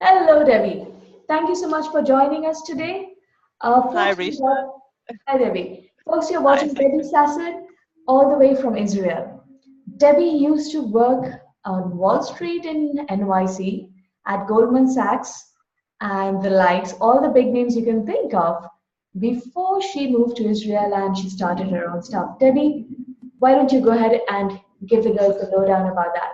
Hello, Debbie. Thank you so much for joining us today. Hi, Folks, Risha. hi, Debbie. Folks, you're Hi, watching thank Debbie you. Sasson all the way from Israel. Debbie used to work on Wall Street in NYC, at Goldman Sachs, and the likes, all the big names you can think of, before she moved to Israel and she started her own stuff. Debbie, why don't you go ahead and give the girls the lowdown about that?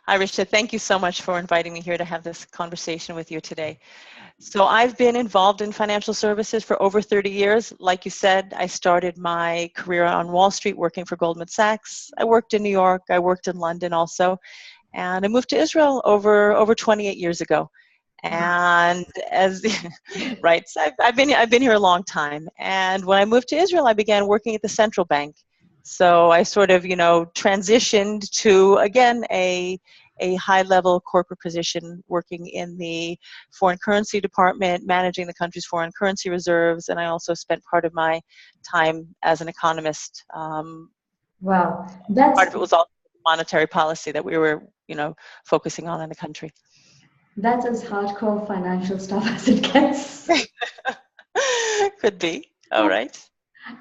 Hi, Risha. Thank you so much for inviting me here to have this conversation with you today. So I've been involved in financial services for over 30 years. Like you said, I started my career on Wall Street working for Goldman Sachs. I worked in New York. I worked in London also. And I moved to Israel over 28 years ago. And as right, so I've been here a long time. And when I moved to Israel, I began working at the central bank. So I sort of, transitioned to again a high-level corporate position, working in the foreign currency department, managing the country's foreign currency reserves, and I also spent part of my time as an economist. Wow, that's Part of it was also monetary policy that we were, focusing on in the country. That's as hardcore financial stuff as it gets. Could be. All right.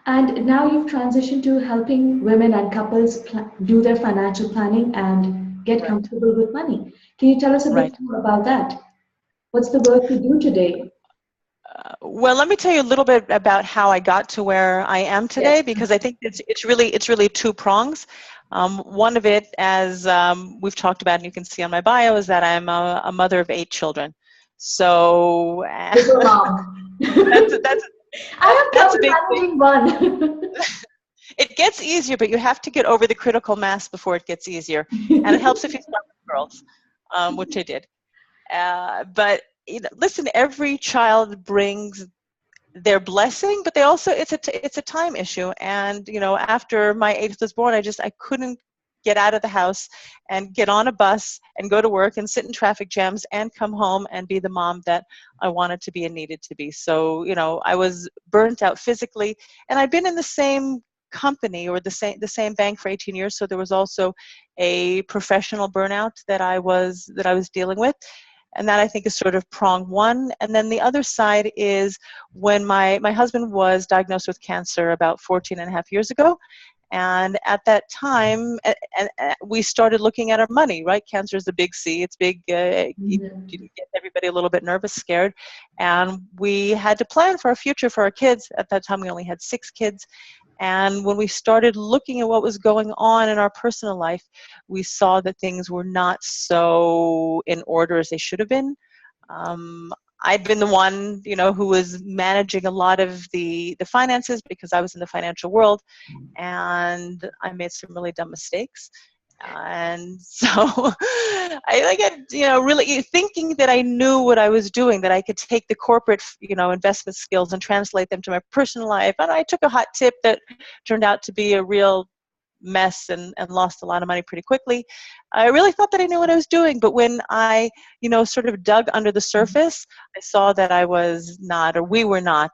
And now you've transitioned to helping women and couples do their financial planning and get Right. comfortable with money. Can you tell us a bit Right. more about that? What's the work you do today? Well, let me tell you a little bit about how I got to where I am Yes. today, because I think it's really two prongs. One of it, as we've talked about, and you can see on my bio, is that I'm a mother of 8 children. So Super mom. that's that's I have that's a trouble big thing. managing one. It gets easier, but you have to get over the critical mass before it gets easier. And it helps if you start with girls, which I did. But listen, every child brings their blessing, but they also it's a time issue. And after my 8th was born, I couldn't get out of the house and get on a bus and go to work and sit in traffic jams and come home and be the mom that I wanted to be and needed to be. So I was burnt out physically, and I'd been in the same company or the same bank for 18 years, so there was also a professional burnout that I was dealing with. And that, I think, is sort of prong one. And then the other side is when my husband was diagnosed with cancer about 14 and a half years ago. And at that time, we started looking at our money, right? Cancer is a big C. It's big. You get everybody a little bit nervous, scared. And we had to plan for our future for our kids. At that time, we only had 6 kids. And when we started looking at what was going on in our personal life, we saw that things were not so in order as they should have been. Um, I'd been the one, who was managing a lot of the finances because I was in the financial world, and I made some really dumb mistakes. And so I get, really thinking that I knew what I was doing, that I could take the corporate, investment skills and translate them to my personal life. And I took a hot tip that turned out to be a real mess and lost a lot of money pretty quickly. I really thought that I knew what I was doing, but when I, sort of dug under the surface, I saw that I was not, or we were not,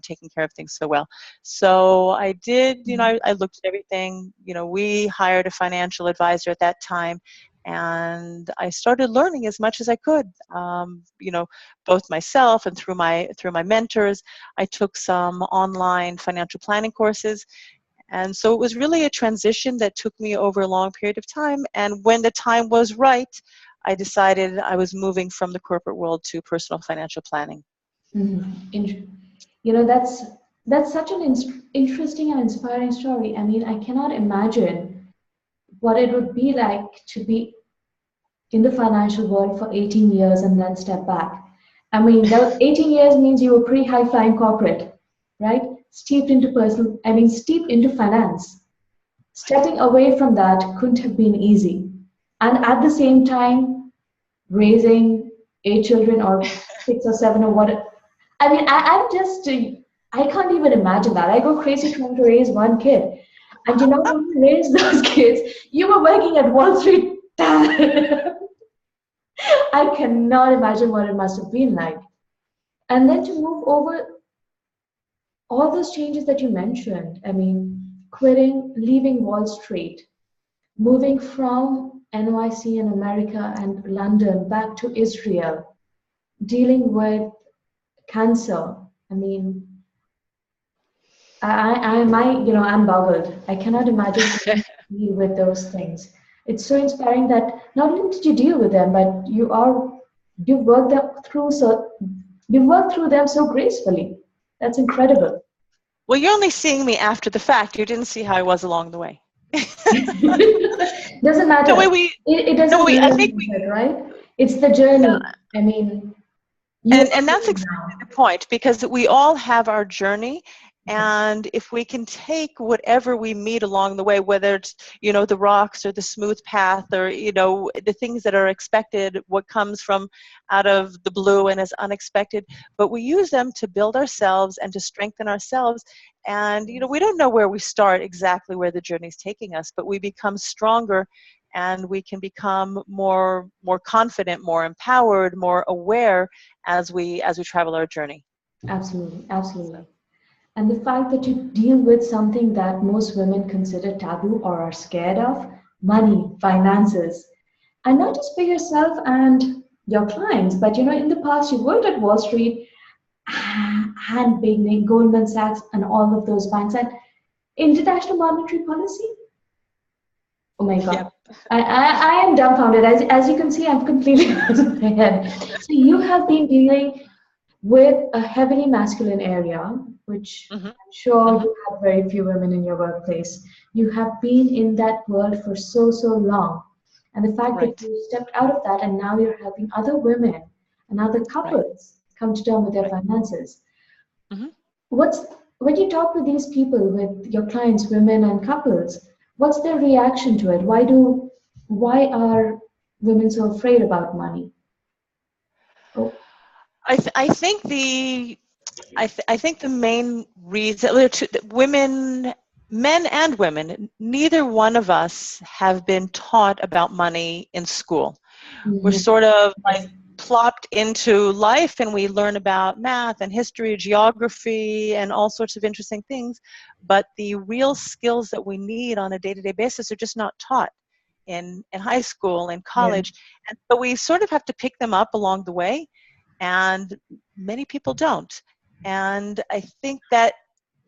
taking care of things so well. So I did, I looked at everything. We hired a financial advisor at that time, and I started learning as much as I could. Both myself and through my mentors. I took some online financial planning courses. And so it was really a transition that took me over a long period of time. And when the time was right, I decided I was moving from the corporate world to personal financial planning. That's such an interesting and inspiring story. I mean, I cannot imagine what it would be like to be in the financial world for 18 years and then step back. I mean, the 18 years means you were pretty high flying corporate, right? Steeped into finance. Stepping away from that couldn't have been easy. And at the same time, raising 8 children or 6 or 7 or what. I mean, I can't even imagine that. I go crazy trying to raise one kid. And when you raise those kids, you were working at Wall Street. I cannot imagine what it must have been like. And then to move over all those changes that you mentioned, I mean, leaving Wall Street, moving from NYC in America and London back to Israel, dealing with cancer. I mean, I'm boggled. I cannot imagine having to deal with those things. It's so inspiring that not only did you deal with them, but you've worked them through you've worked through them so gracefully. That's incredible. Well, you're only seeing me after the fact. You didn't see how I was along the way. Doesn't No, matter. It no, doesn't I matter, think right? It's the journey. I mean, you are and that's here exactly now. the point, because we all have our journey, and if we can take whatever we meet along the way, whether it's, the rocks or the smooth path, or the things that are expected, what comes from out of the blue and is unexpected, but we use them to build ourselves and to strengthen ourselves. And we don't know where we start, exactly where the journey is taking us, but we become stronger, and we can become more confident, more empowered, more aware as we travel our journey. Absolutely, absolutely. And the fact that you deal with something that most women consider taboo or are scared of, money, finances, and not just for yourself and your clients, but in the past you worked at Wall Street, handbaking, Goldman Sachs, and all of those banks, and international monetary policy. Oh my God. Yep. I am dumbfounded. As you can see, I'm completely out of my head. So you have been dealing with a heavily masculine area, which Mm-hmm. I'm sure Mm-hmm. you have very few women in your workplace. You have been in that world for so, so long. And the fact that Right. you stepped out of that and now you're helping other women and other Right. couples come to terms with their Right. finances. Mm-hmm. What's when you talk with these people, with your clients, women and couples, what's their reaction to it? Why are women so afraid about money? Oh, I think I think the main reason, women, men and women, neither one of us have been taught about money in school. We're mhm. sort of like Yes, plopped into life, and we learn about math and history, geography, and all sorts of interesting things. But the real skills that we need on a day-to-day basis are just not taught in high school and yeah, college. And so we sort of have to pick them up along the way, and many people don't. And I think that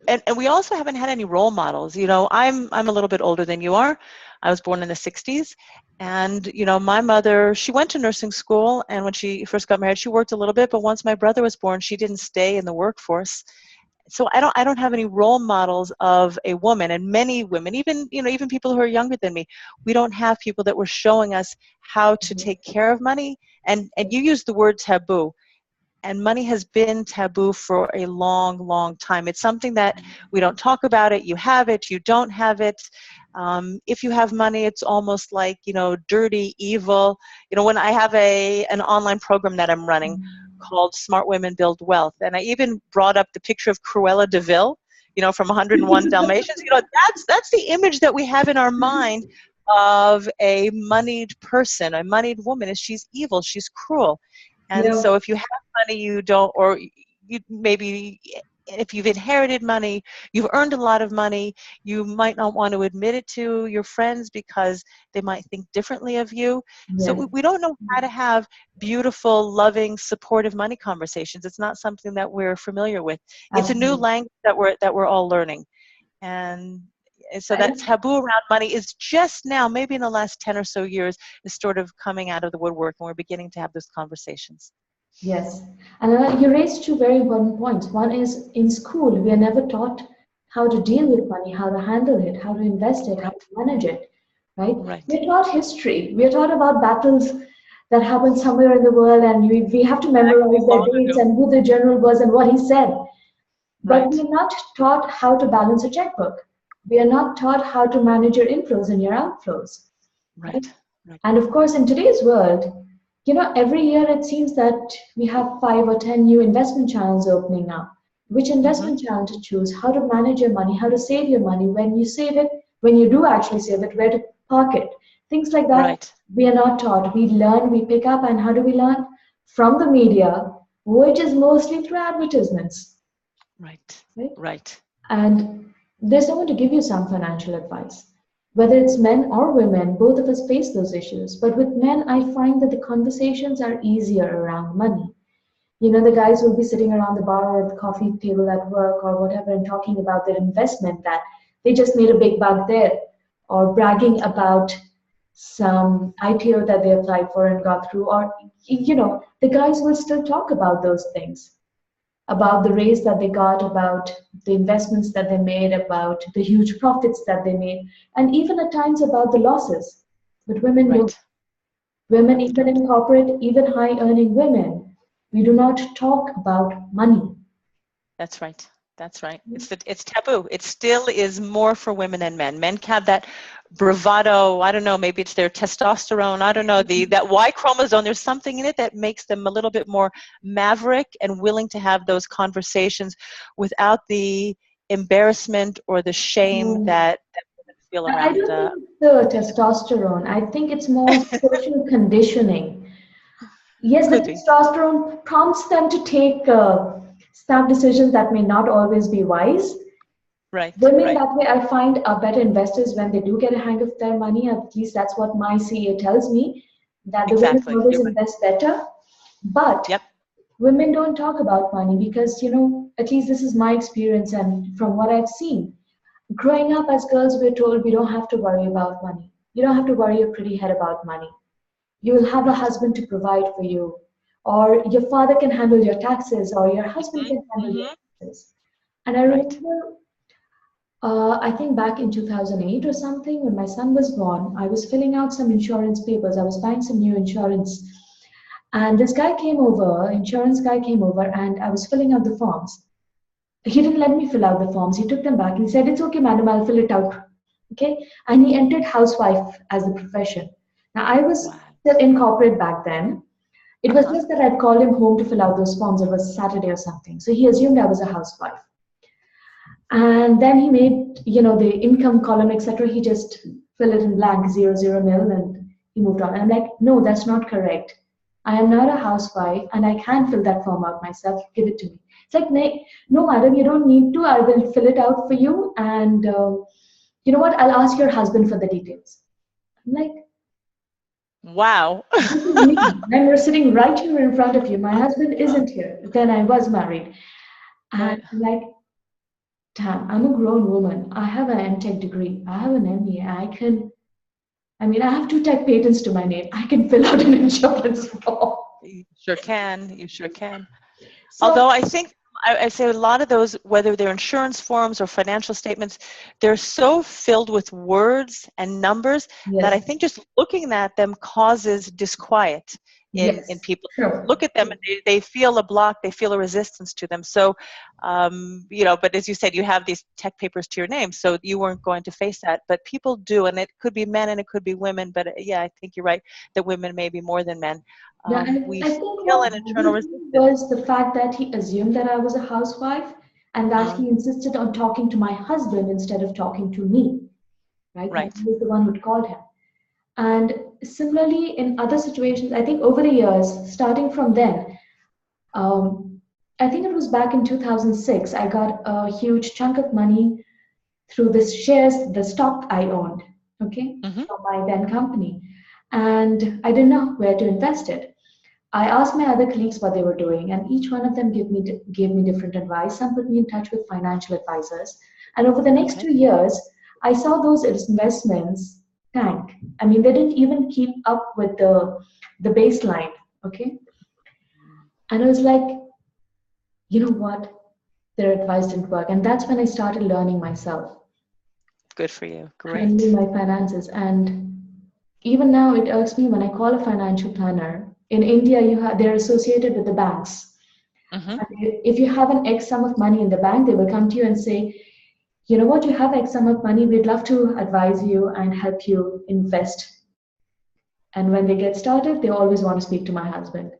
and we also haven't had any role models. I'm a little bit older than you are. I was born in the 60s, and my mother, she went to nursing school, and when she first got married, she worked a little bit, but once my brother was born, she didn't stay in the workforce. So I don't have any role models of a woman, and many women, even people who are younger than me, we don't have people that were showing us how to take care of money. And you use the word taboo, and money has been taboo for a long, long time. It's something that we don't talk about it. You have it, you don't have it. If you have money, it's almost like, dirty, evil. When I have an online program that I'm running called Smart Women Build Wealth, and I even brought up the picture of Cruella de Vil, from 101 Dalmatians. That's the image that we have in our mind of a moneyed person, a moneyed woman, is she's evil, she's cruel. And yeah, so if you have money, you don't, or you maybe if you've inherited money, you've earned a lot of money, you might not want to admit it to your friends because they might think differently of you. So yeah, we don't know how to have beautiful, loving, supportive money conversations. It's not something that we're familiar with. It's a new absolutely. language that we're all learning. And so that I, taboo around money is just now, maybe in the last 10 or so years, is sort of coming out of the woodwork, and we're beginning to have those conversations. yes, and you raised two very important points. One is in school, we are never taught how to deal with money, how to handle it, how to invest it, how to Right, manage it, right? right, We're taught history. We're taught about battles that happened somewhere in the world, and we have to exactly, memorize their long dates ago. and who the general was and what he said. But Right, we are not taught how to balance a checkbook. We are not taught how to manage your inflows and your outflows, right? right, right. And of course, in today's world, every year it seems that we have 5 or 10 new investment channels opening up. Which Mm-hmm. investment channel to choose, how to manage your money, how to save your money, when you save it, when you do actually save it, where to park it. Things like that, Right, we are not taught. We learn, we pick up, and how do we learn? From the media, which is mostly through advertisements, right, right? right. And there's someone to give you some financial advice. Whether it's men or women, both of us face those issues. But with men, I find that the conversations are easier around money. You know, the guys will be sitting around the bar or the coffee table at work or whatever and talking about their investment that they just made a big buck there, or bragging about some IPO that they applied for and got through, or, you know, the guys will still talk about those things, about the raise that they got, about the investments that they made, about the huge profits that they made, and even at times about the losses. But women don't. Right. Women, No, they even don't. in corporate, even high earning women, we do not talk about money. That's right. That's right. It's taboo. It still is more for women than men. Men have that bravado. I don't know. Maybe it's their testosterone. I don't know. That Y chromosome. There's something in it that makes them a little bit more maverick and willing to have those conversations without the embarrassment or the shame Mm. that women feel I around. don't think it's the testosterone. I think it's more social conditioning. Yes, the Could be. testosterone prompts them to take snap decisions that may not always be wise. Right. Women Right. that way I find are better investors when they do get a hang of their money. At least that's what my CA tells me, that the women Exactly. always You're right. invest better. But Yep. women don't talk about money because, you know, at least this is my experience and from what I've seen. Growing up as girls, we're told we don't have to worry about money. You don't have to worry your pretty head about money. You will have a Right. husband to provide for you, or your father can handle your taxes, or your husband Hmm. can handle your Hmm. taxes. And I Right. remember, I think back in 2008 or something, when my son was born, I was filling out some insurance papers. I was buying some new insurance. And this guy came over, insurance guy came over, and I was filling out the forms. He didn't let me fill out the forms. He took them back. He said, "It's okay, madam, I'll fill it out." Okay. And he entered housewife as the profession. Now, I was Wow. still in corporate back then. It was Uh-huh. just that I'd called him home to fill out those forms. It was Saturday or something. So he assumed I was a housewife. And then he made, you know, the income column, etc. He just filled it in blank, 00 nil, and he moved on. And I'm like, no, that's not correct. I am not a housewife, and I can fill that form out myself. Give it to me. It's like, no, madam, you don't need to. I will fill it out for you. And you know what? I'll ask your husband for the details. I'm like, Wow. this is me. And we're sitting right here in front of you. My husband isn't here. Then I was married. And Right. I'm like, damn, I'm a grown woman. I have an MTech degree. I have an MBA. I mean, I have two tech patents to my name. I can fill out an insurance form. You sure can. You sure can. So, Although I think I say a lot of those, whether they're insurance forms or financial statements, they're so filled with words and numbers that I yes, think just looking at them causes disquiet in yes, people. sure. Look at them and they feel a block, they feel a resistance to them. So, you know, but as you said, you have these tech papers to your name, so you weren't going to face that. But people do, and it could be men and it could be women. But yeah, I think you're right that women maybe more than men. Yeah, We I think feel what an internal bothered me resistance. was the fact that he assumed that I was a housewife and that Mm, he insisted on talking to my husband instead of talking to me, right? That right. I was the one who'd called him. And similarly, in other situations, I think over the years, starting from then, um, I think it was back in 2006, I got a huge chunk of money through the shares, the stock I owned, okay, Hmm. from my then company. And I didn't know where to invest it. I asked my other colleagues what they were doing, and each one of them gave me different advice. Some put me in touch with financial advisors. And over the next Okay. 2 years, I saw those investments tank. I mean, they didn't even keep up with the baseline, okay? And I was like, you know what? Their advice didn't work. And that's when I started learning myself, Good for you. handling Great. my finances. And even now, it irks me when I call a financial planner. In India, they're associated with the banks. Hmm. And if you have an X sum of money in the bank, they will come to you and say, you know what, you have X sum of money, we'd love to advise you and help you invest. And when they get started, they always want to speak to my husband.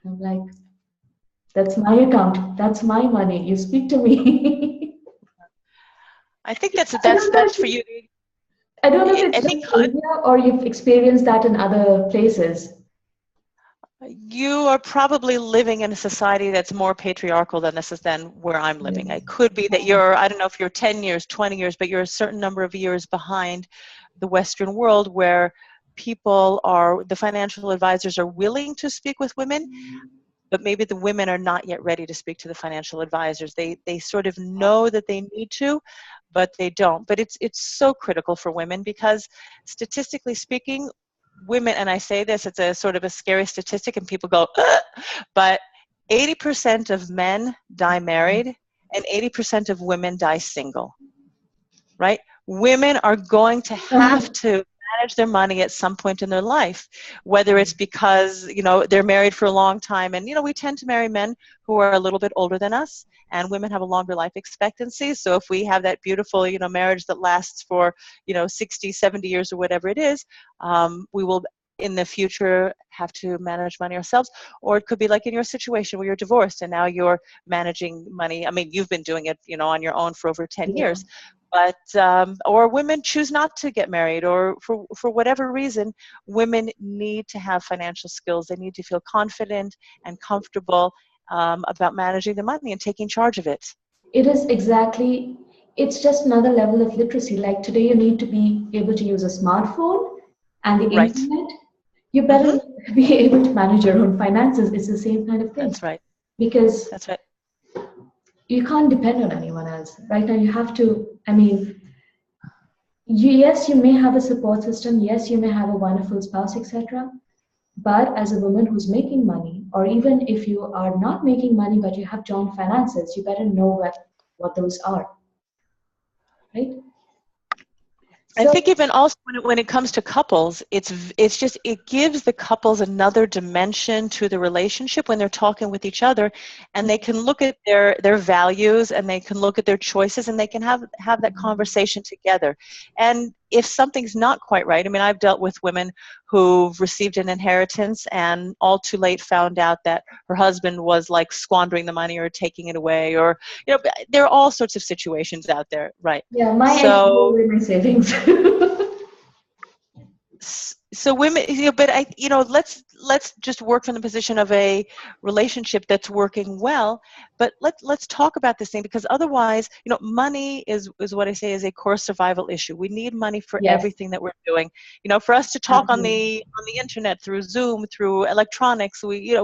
I'm like, that's my account, that's my money, you speak to me. I think that's I that's don't know that's if for it's, you. I don't know if it's I just think India or you've experienced that in other places. you are probably living in a society that's more patriarchal than this is than where I'm living. Yes. It could be that you're, I don't know if you're 10 years, 20 years, but you're a certain number of years behind the Western world where the financial advisors are willing to speak with women, but maybe the women are not yet ready to speak to the financial advisors. They sort of know that they need to, but they don't. But it's so critical for women because statistically speaking, women, and I say this, it's a sort of a scary statistic and people go, ugh, but 80% of men die married and 80% of women die single, right? Women are going to have to manage their money at some point in their life, whether it's because, they're married for a long time. And, we tend to marry men who are a little bit older than us, and women have a longer life expectancy. So if we have that beautiful, marriage that lasts for, 60, 70 years or whatever it is, we will in the future have to manage money ourselves. Or it could be like in your situation where you're divorced and now you're managing money. I mean, you've been doing it, on your own for over 10 years. But or women choose not to get married, or for whatever reason, women need to have financial skills. They need to feel confident and comfortable about managing the money and taking charge of it. It is exactly, it's just another level of literacy. Like today, you need to be able to use a smartphone and the Right. internet. You better be able to manage your own finances. It's the same kind of thing. That's right. Because that's right. You can't depend on anyone else. Right now, you have to, I mean, yes, you may have a support system. Yes, you may have a wonderful spouse, etc. But as a woman who's making money, or even if you are not making money but you have joint finances, you better know what those are, right? I think even also when it comes to couples, it gives the couples another dimension to the relationship when they're talking with each other, and they can look at their values, and they can look at their choices, and they can have that conversation together. And if something's not quite right, I mean, I've dealt with women who've received an inheritance and all too late found out that her husband was like squandering the money or taking it away, or there are all sorts of situations out there, right? Yeah, my ex gave away my savings. So women, but let's just work from the position of a relationship that's working well. But let's talk about this thing, because otherwise, money is what I say is a core survival issue. We need money for everything that we're doing. For us to talk on the internet, through Zoom, through electronics, we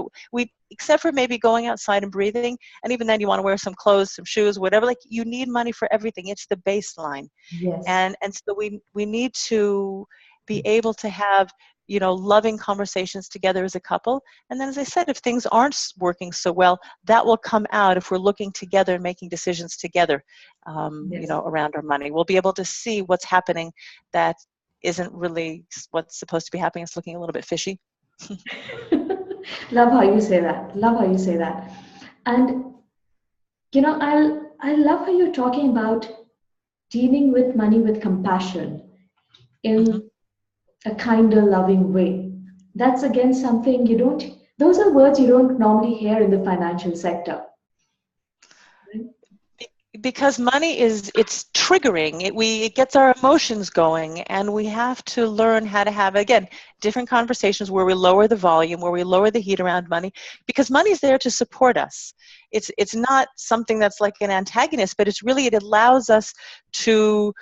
except for maybe going outside and breathing, and even then you want to wear some clothes, some shoes, whatever. Like, you need money for everything. It's the baseline. Yes. And so we need to be able to have loving conversations together as a couple. And then, as I said, if things aren't working so well, that will come out if we're looking together and making decisions together, around our money. We'll be able to see what's happening that isn't really what's supposed to be happening. It's looking a little bit fishy. Love how you say that. Love how you say that. And I love how you're talking about dealing with money with compassion in a kinder, loving way. That's again something those are words you don't normally hear in the financial sector. Because money it's triggering. It gets our emotions going, and we have to learn how to have, again, different conversations where we lower the volume, where we lower the heat around money, because money's there to support us. It's not something that's like an antagonist, but it allows us to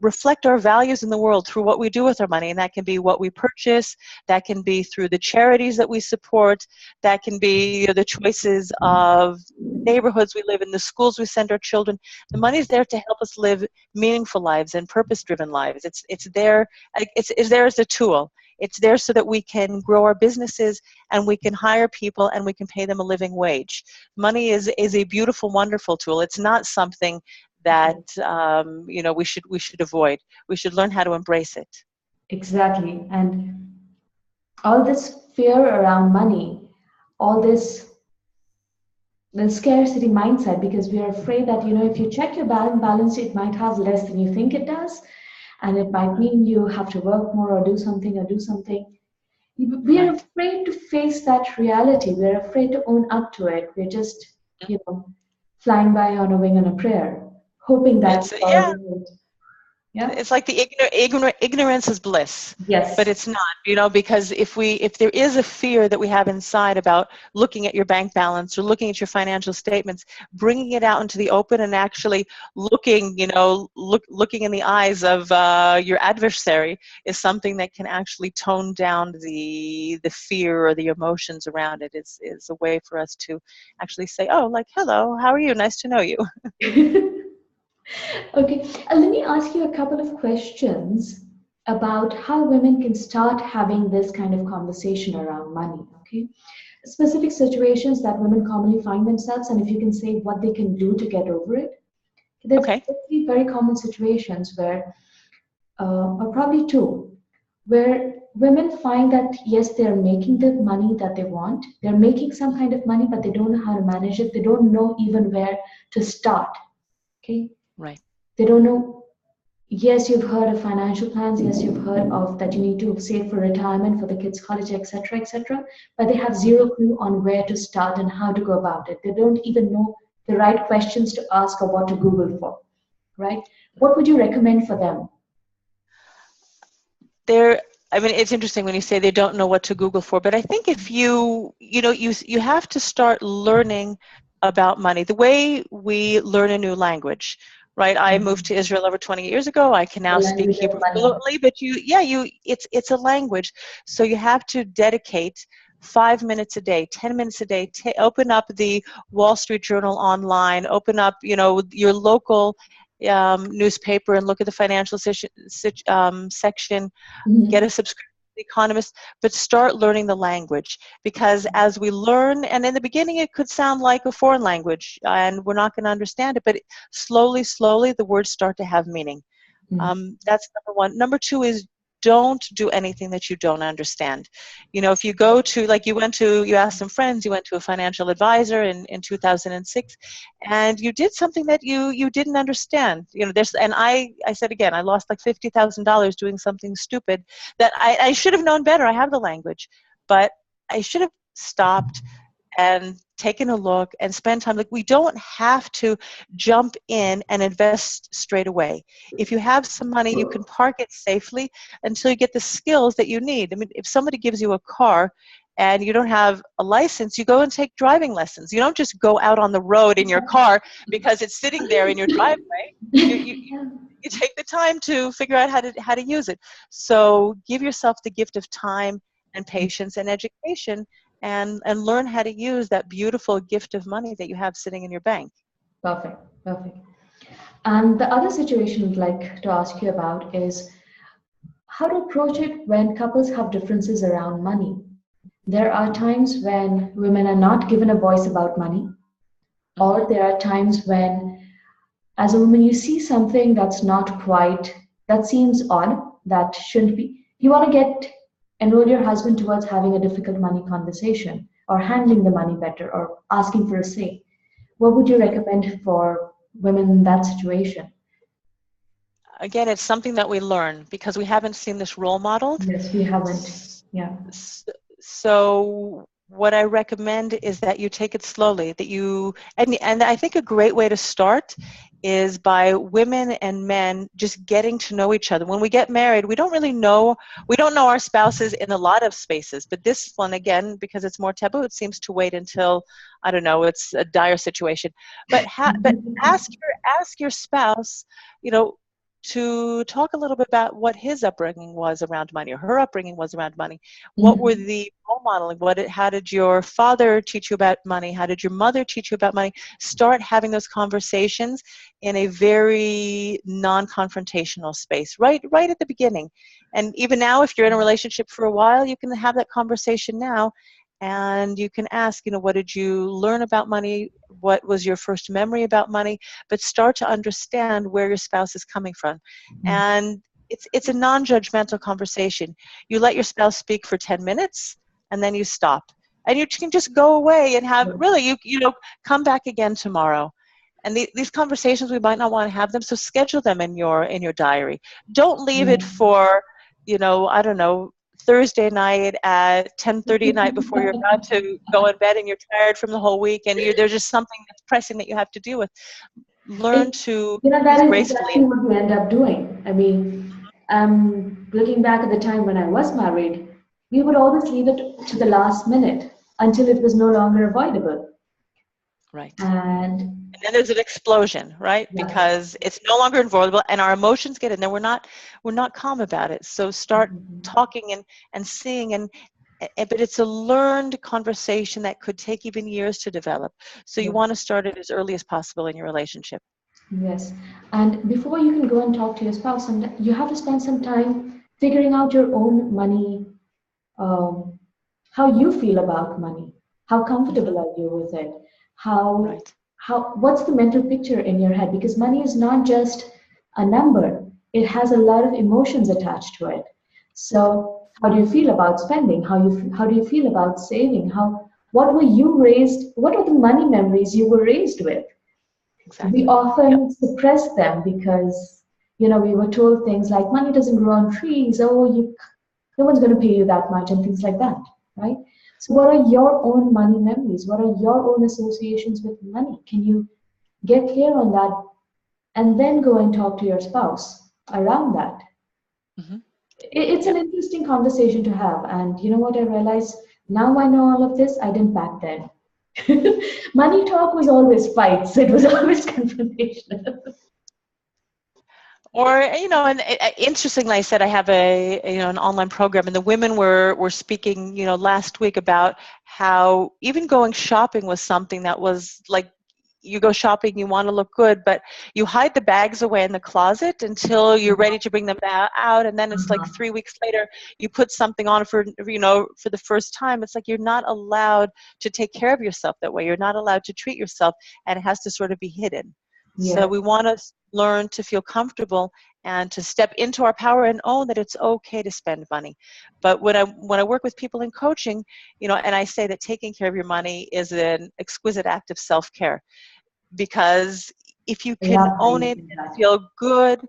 reflect our values in the world through what we do with our money. And that can be what we purchase, that can be through the charities that we support, that can be the choices of neighborhoods we live in, the schools we send our children. The money's there to help us live meaningful lives and purpose-driven lives. It's there as a tool. It's there so that we can grow our businesses, and we can hire people, and we can pay them a living wage. Money is a beautiful, wonderful tool. It's not something that we should avoid. We should learn how to embrace it. Exactly. And all this fear around money, all this the scarcity mindset, because we are afraid that if you check your balance, it might have less than you think it does, and it might mean you have to work more or do something. We are afraid to face that reality. We're afraid to own up to it. We're just flying by on a wing and a prayer, hoping that Yeah. It's like the ignorance is bliss, but Yes. it's not, because if there is a fear that we have inside about looking at your bank balance or looking at your financial statements, bringing it out into the open and actually looking in the eyes of your adversary is something that can actually tone down the fear or the emotions around it. Is a way for us to actually say, oh, like, hello, how are you? Nice to know you. Okay, let me ask you a couple of questions about how women can start having this kind of conversation around money. Okay, specific situations that women commonly find themselves, and if you can say what they can do to get over it. There's Okay. three very common situations where, or probably two, where women find that yes, they're making the money that they want, they're making some kind of money, but they don't know how to manage it, they don't know even where to start. Okay, Right. they don't know. Yes, you've heard of financial plans, yes, you've heard of that you need to save for retirement, for the kids college, etc., etc., but they have zero clue on where to start and how to go about it. They don't even know the right questions to ask or what to google for, right? What would you recommend for them? It's interesting when you say they don't know what to Google for, but I think if you have to start learning about money the way we learn a new language, right? I moved to Israel over 20 years ago. I can The now speak language of Hebrew money. fluently, but it's a language. So you have to dedicate 5 minutes a day, 10 minutes a day, open up the Wall Street Journal online, open up, your local newspaper and look at the financial section, get a Mhm. subscription to The Economist, but start learning the language. Because as we learn, and in the beginning it could sound like a foreign language and we're not going to understand it, but slowly, slowly the words start to have meaning. Mhm. That's number one. Number two is don't do anything that you don't understand. If you go to, like you asked some friends, you went to a financial advisor in 2006, and you did something that you didn't understand. And I said again, I lost like $50,000 doing something stupid that I should have known better. I have the language, but I should have stopped and taken a look and spend time. Like, we don't have to jump in and invest straight away. If you have some money, you can park it safely until you get the skills that you need. I mean, if somebody gives you a car and you don't have a license, you go and take driving lessons. You don't just go out on the road in your car because it's sitting there in your driveway. Yeah. You take the time to figure out how to use it. So give yourself the gift of time and patience and education, and learn how to use that beautiful gift of money that you have sitting in your bank. Perfect, perfect. And the other situation I'd like to ask you about is how to approach it when couples have differences around money. There are times when women are not given a voice about money, or Hmm. there are times when, as a woman, you see something that's not quite, that seems odd, that shouldn't be. You want to enroll your husband towards having a difficult money conversation, or handling the money better, or asking for a say. What would you recommend for women in that situation? Again, it's something that we learn because we haven't seen this role modeled. Yes, we haven't. Yeah. S- So what I recommend is that you take it slowly, and I think a great way to start is by women and men just getting to know each other. When we get married, we don't know our spouses in a lot of spaces, but this one, again, because it's more taboo, it seems to wait until, I don't know, it's a dire situation. But ask your spouse, you know, to talk a little bit about what his upbringing was around money or her upbringing was around money. What were Mhm. the role modeling? How did your father teach you about money? How did your mother teach you about money? Start having those conversations in a very non-confrontational space, right at the beginning. And even now, if you're in a relationship for a while, you can have that conversation now, and you can ask, what did you learn about money? What was your first memory about money? But start to understand where your spouse is coming from. And it's a non-judgmental conversation. You let your spouse speak for 10 minutes, and then you stop. And you can just go away and have, really, come back again tomorrow. And these conversations, we might not want to have them, so schedule them in your diary. Don't leave it for, I don't know, Thursday night at 10:30 at night before you're about to go in bed and you're tired from the whole week and there's just something that's pressing that you have to deal with. learn to That use is gracefully. exactly what we end up doing. I mean, looking back at the time when I was married, we would always leave it to the last minute until it was no longer avoidable. Right. And And then there's an explosion, right? yeah, Because it's no longer avoidable, and our emotions get in there. We're not calm about it. So start talking and seeing, but it's a learned conversation that could take even years to develop. So you yeah, want to start it as early as possible in your relationship. yes. And before you can go and talk to your spouse, you have to spend some time figuring out your own money, um, how you feel about money, how Hmm. comfortable are you with it, how Right. what's the mental picture in your head? Because money is not just a number; it has a lot of emotions attached to it. So, how do you feel about spending? How do you feel about saving? What were you raised? What were the money memories you were raised with? We Exactly. Yep. often suppress them because we were told things like money doesn't grow on trees. Oh, no one's going to pay you that much and things like that, right? So what are your own money memories? What are your own associations with money? Can you get clear on that and then go and talk to your spouse around that? Hmm. It's an Yep. interesting conversation to have. And you know what I realized? Now I know all of this. I didn't back then. Money talk was always fights. It was always confrontational. Or and interestingly, I said I have an online program, and the women were speaking last week about how even going shopping was something that was like, you go shopping, you want to look good, but you hide the bags away in the closet until you're ready to bring them out, and then it's like Uh-huh. 3 weeks later you put something on for the first time. It's like you're not allowed to take care of yourself that way. You're not allowed to treat yourself, and it has to sort of be hidden. So Yes. we want to learn to feel comfortable and to step into our power and own that it's okay to spend money. But when I work with people in coaching, and I say that taking care of your money is an exquisite act of self-care, because if you I can love how own you it say and that. feel good,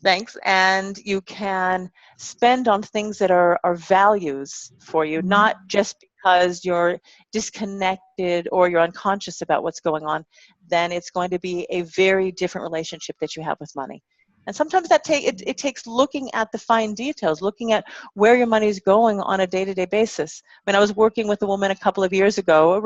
thanks, and you can spend on things that are values for you, not Mhm. just because you're disconnected or you're unconscious about what's going on, then it's going to be a very different relationship that you have with money. And sometimes it takes looking at the fine details, looking at where your money is going on a day-to-day basis. When I was working with a woman a couple of years ago,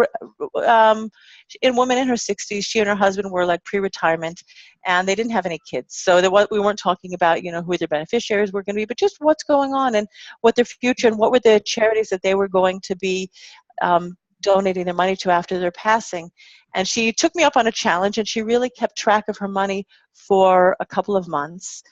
a woman in her 60s, she and her husband were like pre-retirement, and they didn't have any kids. So we weren't talking about, who their beneficiaries were going to be, but just what's going on and what their future and what were the charities that they were going to be donating their money to after their passing. And she took me up on a challenge, and she really kept track of her money for a couple of months.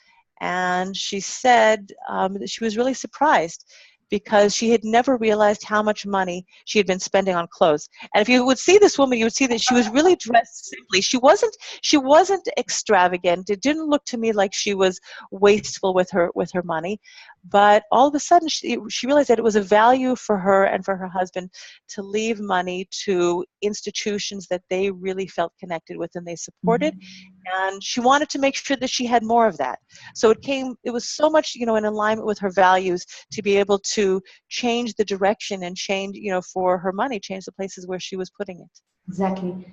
And she said that she was really surprised because she had never realized how much money she had been spending on clothes. And if you would see this woman, you would see that she was really dressed simply. She wasn't extravagant. It didn't look to me like she was wasteful with her money. But all of a sudden, she realized that it was a value for her and for her husband to leave money to institutions that they really felt connected with and they supported. Mhm. And she wanted to make sure that she had more of that. So it was so much, in alignment with her values to be able to change the direction and change, for her money, change the places where she was putting it. Exactly.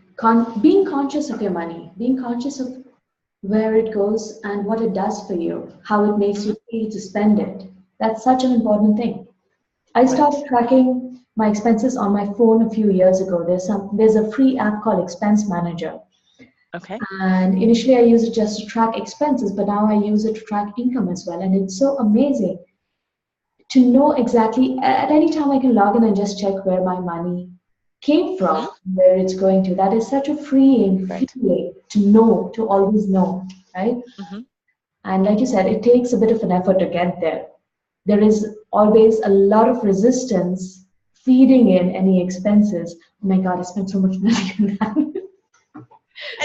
Being conscious of your money, being conscious of where it goes and what it does for you, how it makes Hmm. you feel to spend it. That's such an important thing. I Right. started tracking my expenses on my phone a few years ago. There's a free app called Expense Manager. Okay. And initially I used it just to track expenses, but now I use it to track income as well. And it's so amazing to know exactly at any time I can log in and just check where my money came from, Hmm. where it's going to. That is such a freeing Right. feeling to know, to always know, right? Hmm. And like you said, it takes a bit of an effort to get there. There is always a lot of resistance feeding in any expenses. Oh my God, I spent so much money on that.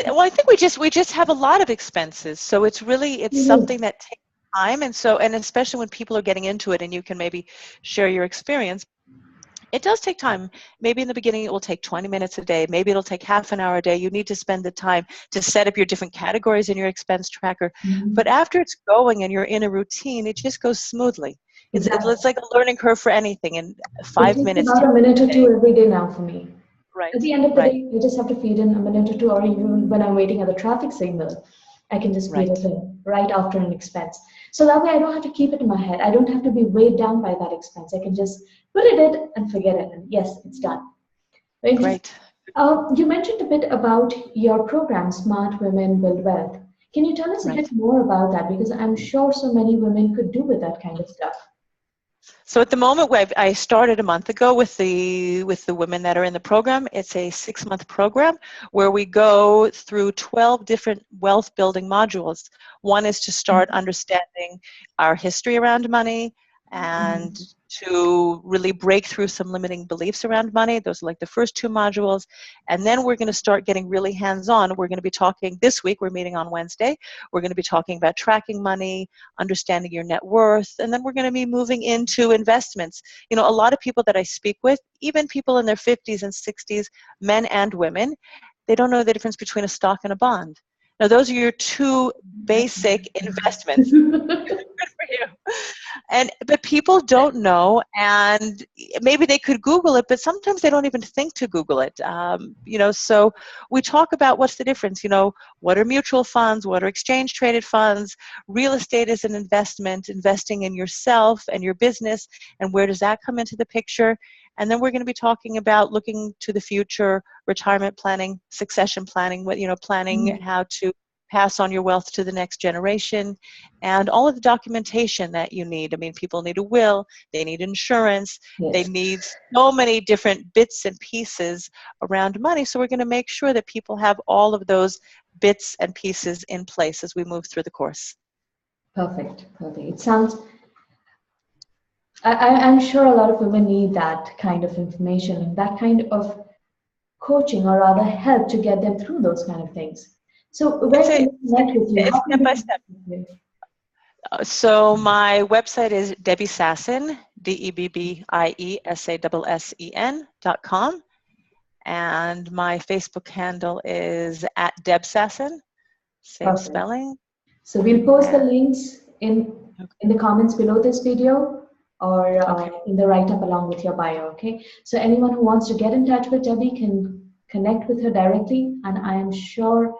Well, I think we just have a lot of expenses, so it's something that takes time, and especially when people are getting into it, and you can maybe share your experience. It does take time. Maybe in the beginning it will take 20 minutes a day. Maybe it'll take half an hour a day. You need to spend the time to set up your different categories in your expense tracker. But Mhm. after it's going and you're in a routine, it just goes smoothly. It's Exactly. like a learning curve for anything in It 5 takes minutes, about 10 a minute minutes or a day. two every day now for me. Right. At the end of the Right. day, I just have to feed in a minute or two, or even when I'm waiting at the traffic signal, I can just feed it Right. in right after an expense. So that way I don't have to keep it in my head. I don't have to be weighed down by that expense. I can just put it in and forget it. And yes, it's done. Very interesting. Great. You mentioned a bit about your program, Smart Women Build Wealth. Can you tell us a Right. bit more about that? Because I'm sure so many women could do with that kind of stuff. So at the moment, I started a month ago with the women that are in the program. It's a 6-month program where we go through 12 different wealth building modules. One is to start understanding our history around money and to really break through some limiting beliefs around money. Those are like the first 2 modules. And then we're going to start getting really hands-on. We're going to be talking this week, we're meeting on Wednesday. We're going to be talking about tracking money, understanding your net worth, and then we're going to be moving into investments. You know, a lot of people that I speak with, even people in their 50s and 60s, men and women, they don't know the difference between a stock and a bond. Now, those are your 2 basic investments. Good for you. But people don't know, and maybe they could Google it, but sometimes they don't even think to Google it. You know, so we talk about what's the difference. You know, what are mutual funds? What are exchange traded funds? Real estate is an investment, investing in yourself and your business, and where does that come into the picture? And then we're going to be talking about looking to the future, retirement planning, succession planning, you know, planning how to pass on your wealth to the next generation, and all of the documentation that you need. I mean, people need a will, they need insurance, they Yes. need so many different bits and pieces around money. So we're going to make sure that people have all of those bits and pieces in place as we move through the course. Perfect. Perfect. It sounds, I'm sure a lot of women need that kind of information and that kind of coaching, or rather help to get them through those kind of things. So where can they connect with you? It's How can step they by connect step. with you? So my website is Debbie Sasson, DebbieSassen.com. And my Facebook handle is @DebSasson, same Perfect. spelling. So we'll post the And, links in the comments below this video, or okay. in the write-up along with your bio, okay? So anyone who wants to get in touch with Debbie can connect with her directly, and I am sure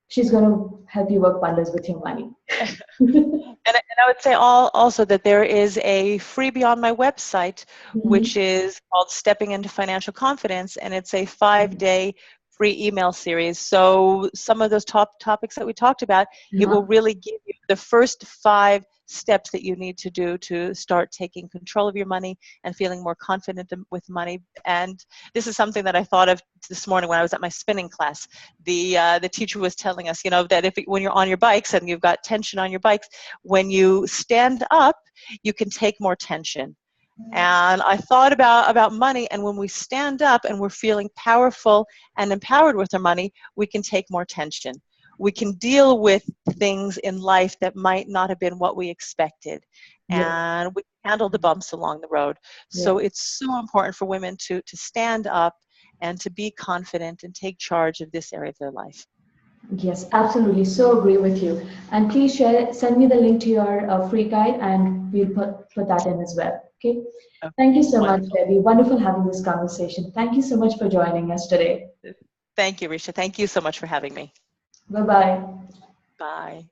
she's going to help you work wonders with your money. And I would say also that there is a freebie on my website, which is called Stepping into Financial Confidence, and it's a 5-day free email series. So some of those top topics that we talked about, it will really give you the first 5 steps that you need to do to start taking control of your money and feeling more confident with money. And this is something that I thought of this morning when I was at my spinning class. The teacher was telling us, you know, that when you're on your bikes and you've got tension on your bikes, when you stand up, you can take more tension. And I thought about money, and when we stand up and we're feeling powerful and empowered with our money, we can take more tension. We can deal with things in life that might not have been what we expected. And we can handle the bumps along the road. So it's so important for women to stand up and to be confident and take charge of this area of their life. Yes, absolutely. So agree with you. And please send me the link to your free guide, and we'll put that in as well. Okay. Okay. Thank you so much, Wonderful. Debbie. Wonderful having this conversation. Thank you so much for joining us today. Thank you, Risha. Thank you so much for having me. Bye-bye. Bye.